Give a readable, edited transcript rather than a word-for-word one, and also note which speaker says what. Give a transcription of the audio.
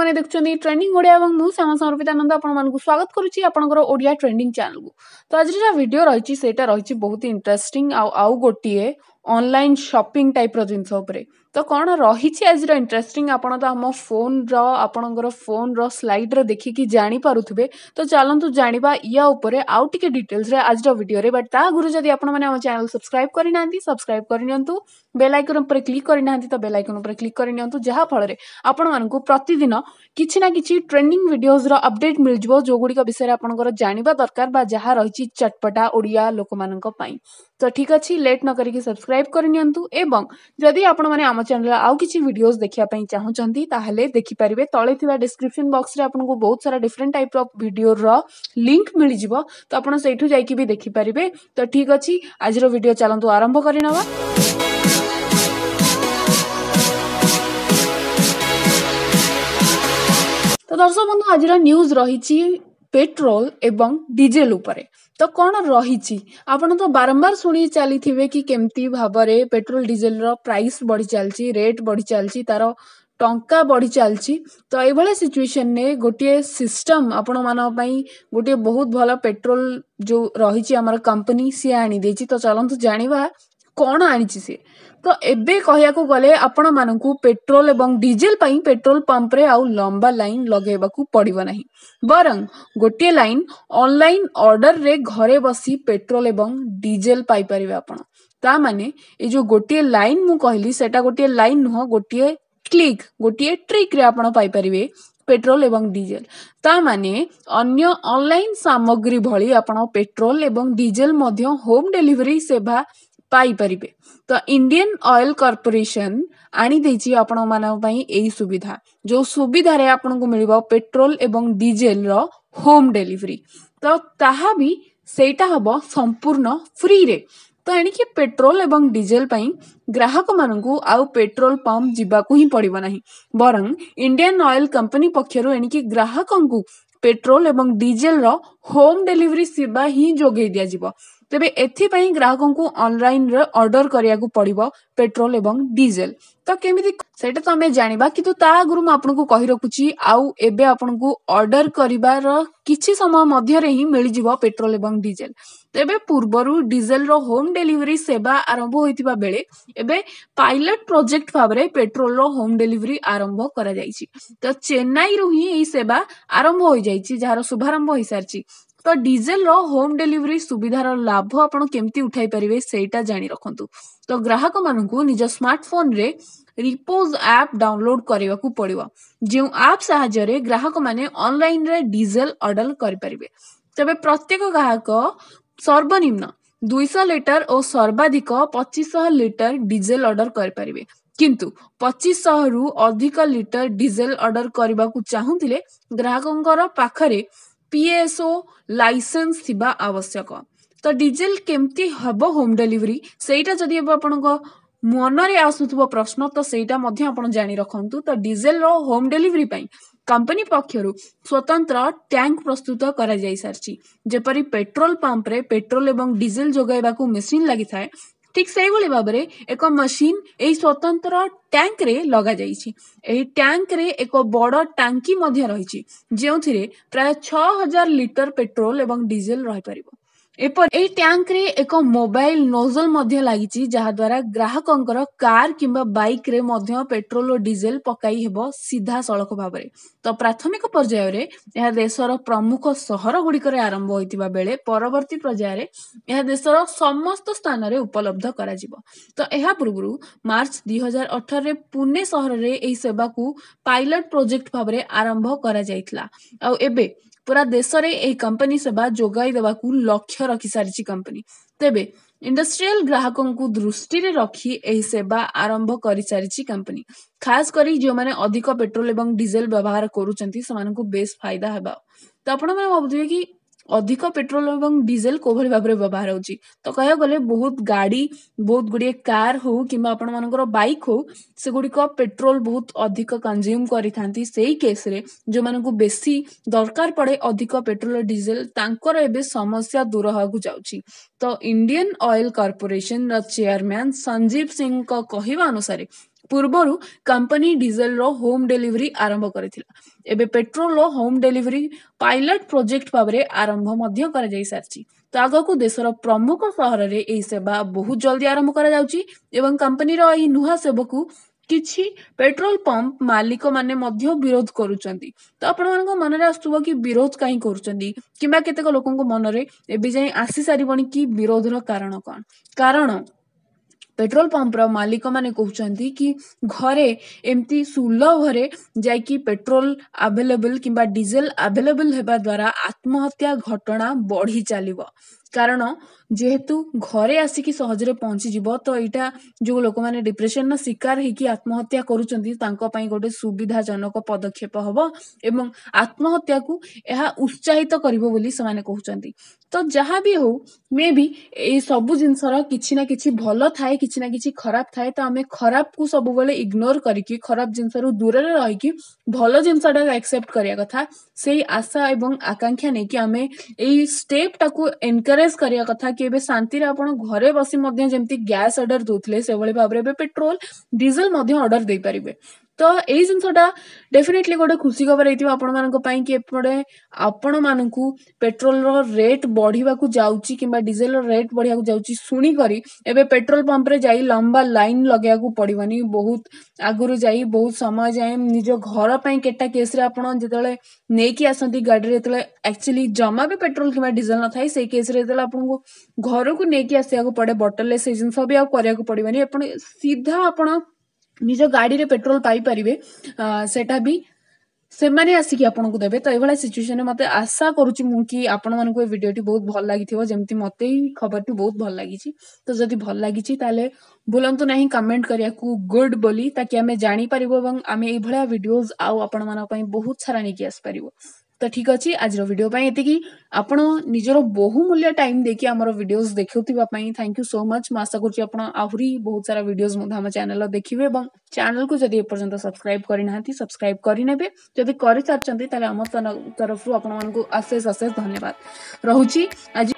Speaker 1: आपने देखुछंती ट्रेंडिंग ओडिया एवं मु श्यामा समर्पितानंद आपको स्वागत करुच्ची आपनकर ओडिया ट्रेंडिंग चैनल को। तो आज जो वीडियो रही सेटा रही बहुत इंटरेस्टिंग आउ गोटे ऑनलाइन शॉपिंग टाइप रो जिंस उपरे। तो कौन रही आज इंटरेस्टिंग आपन तो आम फोन रो स्लाइड रे देखिकी जानी पारुथबे। तो चलंतु जानिबा या उपरे आउ टिके डिटेल्स रे आज वीडियो रे। बट ता गुरु जदि आपन माने हम चैनल सब्सक्राइब करि नांती सब्सक्राइब करिनियंतु, बेल आइकन पर क्लिक करि नांती तो बेल आइकन पर क्लिक करिनियंतु, जहा फल रे आपण मानकु प्रतिदिन किछि ना किछि ट्रेंडिंग वीडियोस रो अपडेट मिल जिवो जो गुडी का विषय रे आपनकर जानिबा दरकार बा जहा रहिछि चटपटा ओडिया लोक मानक पई। तो ठीक अछि, लेट न करिकि सब्सक्राइब करिनियंतु एवं जदि आपण माने आम चैनल आउ किछि वीडियोस देखिया पई चाहुचंती ताहले देखि परिबे। तळे थिबा डिस्क्रिप्शन बॉक्स रे आपनको बहुत सारा डिफरेंट टाइप ऑफ वीडियो रो लिंक मिल जिवो, तो आपण सेठु जाई कि भी देखि परिबे। तो ठीक अछि, आज रो वीडियो चलंतु आरंभ करिनवा। तो दर्शक बंधु आज न्यूज रही पेट्रोल एवं डीजेल उपरे। तो कौन रही आपन तो बारंबार शुणी चली थे कि केमती भाबरे पेट्रोल डीजेल रो प्राइस बढ़ी चलची, रेट बढ़ी चलची, तार टंका बढ़ी चलची। तो ये सिचुएशन ने गोटे सिस्टम आपण मान पई गोटे बहुत भल पेट्रोल जो रही हमर कंपनी सी आनी देची। तो चलंतु जानिबा कौन आनी सी। तो एबे कहिया को गले आपण मानकू पेट्रोल एवं डीजेल पई पेट्रोल पंप रे आउ लंबा लाइन लगेबाकू पड़िबो नाही, बरं गोटे लाइन ऑनलाइन ऑर्डर रे घरे बसी पेट्रोल एवं डीजेल पाई परिबे आपण। ता माने ए जो गोटे लाइन मु कहली सेटा गोटे लाइन नुह, गोटे क्लिक गोटे ट्रिक रे आपण पाई परिबे पेट्रोल एवं डीजेल। ता माने अन्य ऑनलाइन सामग्री भली आपण पेट्रोल एवं डीजेल मध्य होम डिलीवरी सेवा पाई परिबे। तो इंडियन ऑयल कॉर्पोरेशन आनी देची आपण मानव पई एई सुविधा, जो सुविधा रे आपण को मिलिबो पेट्रोल एवं डीजेल रो होम डिलीवरी। तो ताहा भी सेटा हबो संपूर्ण फ्री रे। तो एणिके पेट्रोल एवं डीजेल पई ग्राहक मानकू आउ पेट्रोल पंप जिबाकू ही पड़िबो नाही, बरं इंडियन ऑयल कंपनी पक्षरु एणिके ग्राहकंकू पेट्रोल एवं डीजेल रो होम डिलीवरी सेवा ही जोगै दिया जिवो। तेबे एथि पई ग्राहकों को ऑनलाइन रे ऑर्डर करिया को पड़िबो पेट्रोल एवं डीजेल। तो केमिति सेटा तो हमें जानिबा, किंतु ता गुरु म आपन को कहि रखुची आउ एबे आपन को ऑर्डर करिबार किछि समय मध्य रे ही मिल जिवो पेट्रोल एवं डीजेल। तेबे पूर्वरु डीजेल रो होम डिलीवरी सेवा आरंभ होइतिबा बेले एबे पायलट प्रोजेक्ट भाबरे पेट्रोल रो होम डिलीवरी आरंभ करा जाईची। तो चेन्नई रु ही एई सेवा आरंभ होई जाईची, जहार शुभारंभ होई सारची। तो डीजेल रो होम डिलीवरी सुविधार लाभ आपण केमती उठाई परिबे सेटा जानी रखंतु। तो ग्राहक मानकू निज स्मार्टफोन रे रिपोज ऐप डाउनलोड करबा को पड़िबो, जे ऐप सहायता रे ग्राहक माने ऑनलाइन रे डीजेल ऑर्डर करि परिबे। तबे प्रत्येक ग्राहक सर्वनिम्न 200 लिटर और सर्वाधिक 2500 लिटर डीजेल ऑर्डर करि परिबे, किंतु 2500 रु अधिक लिटर डीजेल ऑर्डर करबा को चाहुतिले ग्राहकंकर पाखरे पीएसओ लाइसेंस थिबा आवश्यक। तो डीजेल केमती हबो होम डिलीवरी सेटा जदि आपनको मन रे आसुथबो प्रश्न, तो सेटा मध्य आपण जानि रखंतु। तो डीजेल रो होम डिलीवरी पई कंपनी पक्षरु स्वतंत्र टैंक प्रस्तुत करा जाई सारची, जेपरि पेट्रोल पंप रे पेट्रोल एवं डीजेल जोगाइबा को मशीन लागि थाए, ठीक सेही भली भाबरे एक मशीन एई स्वतंत्र टैंक रे लगा जाईची। एही टैंक रे एक बड़ टांकी मध्य रहिची, जेउथिरे प्राय 6000 लिटर पेट्रोल एवं डीजेल रहि परिबो। एपर एही टैंक रे एक मोबाइल नोजल मध्य लागिची, जहा द्वारा ग्राहकंकर कार किंबा बाइक रे मध्य पेट्रोल और डीजेल पकाई हेबो सीधा सड़क भाबरे। तो प्राथमिक पर्याय रे यह देशर प्रमुख सहर गुड़िकरे आरंभ होइतिबा बेले परवर्ती पर्याय रे यह देशर समस्त स्थान रे उपलब्ध करा जिवो। तो एहा पूर्वरु मार्च 2018 रे पुणे शहर रे एही सेवा को पायलट प्रोजेक्ट भाबरे आरंभ करा जाइतला। आ एबे पूरा देश रे एही कंपनी सेवा जोगाई देबा को लक्ष्य रखी सारिची कंपनी। तेबे इंडस्ट्रियल ग्राहकों को दृष्टि रे रखी एही सेवा आरंभ करि सारिची कंपनी। खास करी जो माने अधिक पेट्रोल एवं डीजेल व्यवहार करूचंती समान को बेस फायदा हेबा। तो आपण माने भाबुथिबे कि अधिक पेट्रोल एवं डीजेल कोभली भाबरे व्यवहार होची। तो कहया गले बहुत गाड़ी बहुत गुड़िए कार हो किंबा आपण मानकर बाइक हो से गुडी को पेट्रोल बहुत अधिक कंज्यूम करि थांती। सेही केस रे जो माने को बेसी दरकार पड़े अधिक पेट्रोल डीजेल तांकर एबे समस्या दूर होगु जाउची। तो इंडियन ऑयल कॉर्पोरेशन रा चेयरमैन संजीव सिंह को कहिबा अनुसार ପୂର୍ବରୁ କମ୍ପାନୀ ଡିଜେଲର ହୋମ୍ ଡେଲିଭରି ଆରମ୍ଭ କରିଥିଲା। ଏବେ ପେଟ୍ରୋଲର ହୋମ୍ ଡେଲିଭରି ପାଇଲଟ ପ୍ରୋଜେକ୍ଟ ଭାବରେ ଆରମ୍ଭ ମଧ୍ୟ କରାଯାଇ ସାରିଛି। ତ ଆଗକୁ ଦେଶର ପ୍ରମୁଖ ସହରରେ ଏହି ସେବା ବହୁତ ଜଲ୍ଦି ଆରମ୍ଭ କରାଯାଉଛି ଏବଂ କମ୍ପାନୀର ଏହି ନୂଆ ସେବାକୁ କିଛି ପେଟ୍ରୋଲ ପମ୍ପ ମାଲିକ ମାନେ ମଧ୍ୟ ବିରୋଧ କରୁଛନ୍ତି। ତ ଆପଣମାନଙ୍କ ମନରେ ଆସୁଥିବ କି ବିରୋଧ କାହିଁ କରୁଛନ୍ତି, କିମ୍ବା କେତେକ ଲୋକଙ୍କ ମନରେ ଏବେ ଯାଏଁ ଆସି ସାରିବଣି କି ବିରୋଧର କାରଣ କ'ଣ? କାରଣ ପେଟ୍ରୋଲ ପମ୍ପର ମାଲିକମାନେ କହୁଛନ୍ତି କି ଘରେ ଏମିତି ସୁଲଭରେ ଯାଇକି ପେଟ୍ରୋଲ ଆଭେଲେବଲ୍ କିମ୍ବା ଡିଜେଲ ଆଭେଲେବଲ୍ ହେବା ଦ୍ୱାରା ଆତ୍ମହତ୍ୟା ଘଟଣା ବଢ଼ି ଚାଲିବ। କାରଣ ଯେହେତୁ ଘରେ ଆସିକି ସହଜରେ ପହଞ୍ଚିଯିବ, ତ ଏଇଟା ଯେଉଁ ଲୋକମାନେ ଡିପ୍ରେସନର ଶିକାର ହେଇକି ଆତ୍ମହତ୍ୟା କରୁଛନ୍ତି ତାଙ୍କ ପାଇଁ ଗୋଟେ ସୁବିଧାଜନକ ପଦକ୍ଷେପ ହେବ ଏବଂ ଆତ୍ମହତ୍ୟାକୁ ଏହା ଉତ୍ସାହିତ କରିବ ବୋଲି ସେମାନେ କହୁଛନ୍ତି। ତ ଯାହା ବି ହଉ, ମେ ବି ଏଇ ସବୁ ଜିନିଷର କିଛି ନା କିଛି ଭଲ ଥାଏ, କିଛି ନା କିଛି ଖରାପ ଥାଏ। ତ ଆମେ ଖରାପକୁ ସବୁବେଳେ ଇଗ୍ନୋର କରିକି, ଖରାପ ଜିନିଷରୁ ଦୂରରେ ରହିକି ଭଲ ଜିନିଷଟାକୁ ଆକ୍ସେପ୍ଟ କରିବା କଥା। ସେଇ ଆଶା ଏବଂ ଆକାଂକ୍ଷା ନେଇକି ଆମେ ଏଇ ଷ୍ଟେପଟାକୁ ଏନକରେଜ କରିବା କଥା କି ଏବେ ଶାନ୍ତିରେ ଆପଣ ଘରେ ବସି ମଧ୍ୟ ଯେମିତି ଗ୍ୟାସ ଅର୍ଡର ଦଉଥିଲେ, ସେଭଳି ଭାବରେ ଏବେ ପେଟ୍ରୋଲ ଡିଜେଲ ମଧ୍ୟ ଅର୍ଡର ଦେଇପାରିବେ। ତ ଏଇ ଜିନିଷଟା ଡେଫିନେଟଲି ଗୋଟେ ଖୁସି ଖବର ହେଇଥିବ ଆପଣମାନଙ୍କ ପାଇଁ କି ଏପଟେ ଆପଣମାନଙ୍କୁ ପେଟ୍ରୋଲର ରେଟ୍ ବଢ଼ିବାକୁ ଯାଉଛି କିମ୍ବା ଡିଜେଲର ରେଟ୍ ବଢ଼ିବାକୁ ଯାଉଛି ଶୁଣିକରି ଏବେ ପେଟ୍ରୋଲ ପମ୍ପରେ ଯାଇ ଲମ୍ବା ଲାଇନ୍ ଲଗାଇବାକୁ ପଡ଼ିବନି। ବହୁତ ଆଗରୁ ଯାଇ ବହୁତ ସମୟ ଯାଏଁ ନିଜ ଘର ପାଇଁ କେଟା କେସ୍ରେ ଆପଣ ଯେତେବେଳେ ନେଇକି ଆସନ୍ତି ଗାଡ଼ିରେ, ଯେତେବେଳେ ଆକ୍ଚୁଆଲି ଜମା ବି ପେଟ୍ରୋଲ କିମ୍ବା ଡିଜେଲ ନଥାଏ, ସେଇ କେସ୍ରେ ଯେତେବେଳେ ଆପଣଙ୍କୁ ଘରକୁ ନେଇକି ଆସିବାକୁ ପଡ଼େ ବଟଲରେ, ସେଇ ଜିନିଷ ବି ଆଉ କରିବାକୁ ପଡ଼ିବନି। ଆପଣ ସିଧା ଆପଣ ନିଜ ଗାଡ଼ିରେ ପେଟ୍ରୋଲ ପାଇପାରିବେ। ସେଟା ବି ସେମାନେ ଆସିକି ଆପଣଙ୍କୁ ଦେବେ। ତ ଏଇଭଳିଆ ସିଚୁଏସନରେ ମୋତେ ଆଶା କରୁଛି ମୁଁ କି ଆପଣମାନଙ୍କୁ ଏ ଭିଡ଼ିଓଟି ବହୁତ ଭଲ ଲାଗିଥିବ, ଯେମିତି ମୋତେ ଏଇ ଖବରଟି ବହୁତ ଭଲ ଲାଗିଛି। ତ ଯଦି ଭଲ ଲାଗିଛି ତାହେଲେ ଭୁଲନ୍ତୁ ନାହିଁ କମେଣ୍ଟ କରିବାକୁ ଗୁଡ୍ ବୋଲି, ତାକି ଆମେ ଜାଣିପାରିବୁ ଏବଂ ଆମେ ଏଇଭଳିଆ ଭିଡ଼ିଓଜ ଆଉ ଆପଣମାନଙ୍କ ପାଇଁ ବହୁତ ସାରା ନେଇକି ଆସିପାରିବୁ। ତ ଠିକ୍ ଅଛି, ଆଜିର ଭିଡ଼ିଓ ପାଇଁ ଏତିକି। ଆପଣ ନିଜର ବହୁମୂଲ୍ୟ ଟାଇମ୍ ଦେଇକି ଆମର ଭିଡ଼ିଓଜ ଦେଖୁଥିବା ପାଇଁ ଥ୍ୟାଙ୍କ ୟୁ ସୋ ମଚ୍। ମୁଁ ଆଶା କରୁଛି ଆପଣ ଆହୁରି ବହୁତ ସାରା ଭିଡ଼ିଓଜ ମଧ୍ୟ ଆମ ଚ୍ୟାନେଲର ଦେଖିବେ ଏବଂ ଚ୍ୟାନେଲକୁ ଯଦି ଏପର୍ଯ୍ୟନ୍ତ ସବସ୍କ୍ରାଇବ କରିନାହାନ୍ତି ସବସ୍କ୍ରାଇବ କରିନେବେ। ଯଦି କରିସାରିଛନ୍ତି ତାହେଲେ ଆମ ତରଫରୁ ଆପଣମାନଙ୍କୁ ଅଶେଷ ଅଶେଷ ଧନ୍ୟବାଦ ରହୁଛି। ଆଜି